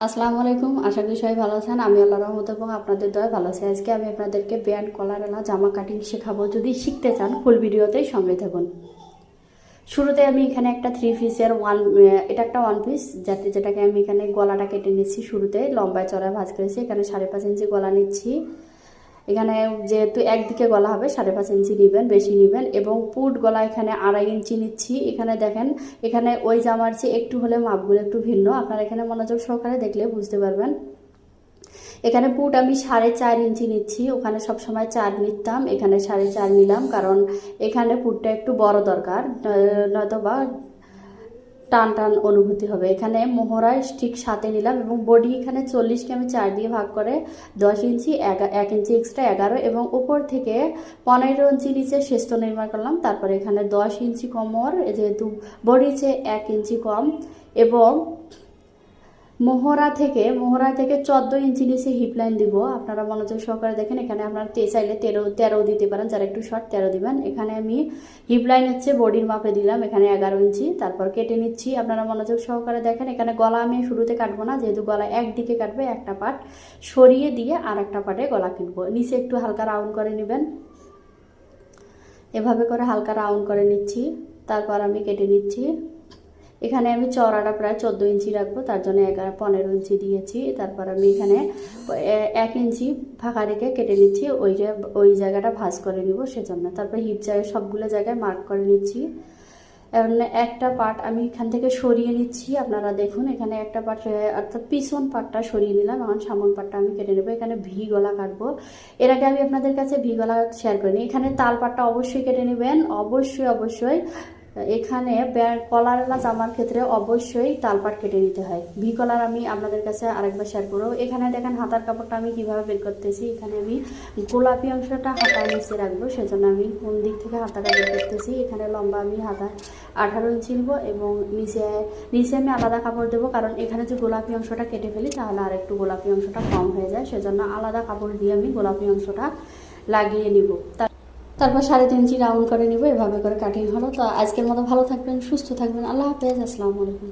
আসসালামু আলাইকুম। আশা করি সবাই ভালো আছেন। আমি আল্লাহর রহমতে এবং আপনাদের দয়ায় ভালো আছি। আজকে আমি আপনাদেরকে ব্যান্ড কলারওয়ালা জামা কাটিং শেখাবো। যদি শিখতে চান ফুল ভিডিওতেই সঙ্গে থাকুন। শুরুতে আমি এখানে একটা থ্রি পিসের এটা একটা ওয়ান পিস যেটাকে আমি এখানে গলাটা কেটে নিচ্ছি। শুরুতে লম্বায় চড়ায় ভাঁজ করেছি। এখানে 5.5 ইঞ্চি গলা নিচ্ছি। এখানে যেহেতু একদিকে গলা হবে 5.5 ইঞ্চি নেবেন, বেশি নেবেন। এবং পুট গলা এখানে 2.5 ইঞ্চি নিচ্ছি। এখানে দেখেন, এখানে ওই জামার চেয়ে একটু হলে মাপগুলো একটু ভিন্ন। আপনারা এখানে মনোযোগ সহকারে দেখলে বুঝতে পারবেন। এখানে পুট আমি 4.5 ইঞ্চি নিচ্ছি। ওখানে সবসময় 4 নিতাম, এখানে 4.5 নিলাম, কারণ এখানে পুটটা একটু বড় দরকার, নয়তো বা টান টান অনুভূতি হবে। এখানে মোহরায় ঠিক 7 নিলাম এবং বডি এখানে 40কে আমি 4 দিয়ে ভাগ করে 10 ইঞ্চি 1 ইঞ্চি এক্সট্রা 11 এবং উপর থেকে 15 ইঞ্চি নিচে শেষ্ট নির্মাণ করলাম। তারপরে এখানে 10 ইঞ্চি কোমর, যেহেতু বডি চেয়ে 1 ইঞ্চি কম, এবং মোহরা থেকে 14 ইঞ্চি নিচে হিপ লাইন দিব। আপনারা মনোযোগ সহকারে দেখেন। এখানে আপনারা চাইলে 13 দিতে পারেন, যারা একটু শর্ট 13 দিবেন। এখানে আমি হিপ লাইন হচ্ছে বডির মাপে দিলাম, এখানে 11 ইঞ্চি। তারপর কেটে নিচ্ছি। আপনারা মনোযোগ সহকারে দেখেন। এখানে গলা আমি শুরুতে কাটবো না, যেহেতু গলা একদিকে কাটবে, একটা পার্ট সরিয়ে দিয়ে আর একটা পার্টে গলা কিনবো। নিচে একটু হালকা রাউন্ড করে নেবেন, এভাবে করে হালকা রাউন্ড করে নিচ্ছি। তারপর আমি কেটে নিচ্ছি। এখানে আমি চওড়াটা প্রায় 14 ইঞ্চি রাখবো, তার জন্য 15 ইঞ্চি দিয়েছি। তারপর আমি এখানে 1 ইঞ্চি ফাঁকা রেখে কেটে নিচ্ছি, ওই জায়গাটা ভাঁজ করে নিব সেজন্য। তারপর হিপ জায়গায় সবগুলো জায়গায় মার্ক করে নিচ্ছি। একটা পার্ট আমি এখান থেকে সরিয়ে নিচ্ছি। আপনারা দেখুন, এখানে একটা পার্ট অর্থাৎ পিছন পার্টটা সরিয়ে নিলাম। এখন সামন পার্টটা আমি কেটে নেবো। এখানে ভি গলা কাটবো। এর আগে আমি আপনাদের কাছে ভি গলা শেয়ার করিনি। এখানে তাল পার্টটা অবশ্যই কেটে নেবেন, অবশ্যই। এখানে কলারওয়ালা জামার ক্ষেত্রে অবশ্যই তালপাট কেটে নিতে হয়। ভি কলার আমি আপনাদের কাছে আরেকবার শেয়ার করবো। এখানে দেখেন হাতার কাপড়টা আমি কিভাবে বের করতেছি। এখানে আমি গোলাপি অংশটা হাতার নিচে রাখবো, সেজন্য আমি কোন দিক থেকে হাতাটা বের করতেছি। এখানে লম্বা আমি হাতা 18 ইঞ্চি নিব এবং নিচে আমি আলাদা কাপড় দেবো, কারণ এখানে যে গোলাপি অংশটা কেটে ফেলি তাহলে আর একটু গোলাপি অংশটা কম হয়ে যায়, সেজন্য আলাদা কাপড় দিয়ে আমি গোলাপি অংশটা লাগিয়ে নিব। তারপর 3.5 ইঞ্চি রাউন্ড করে নিব। এভাবে করে কাটিং হলো। তো আজকের মতো ভালো থাকবেন, সুস্থ থাকবেন। আল্লাহ হাফেজ। আসসালামু আলাইকুম।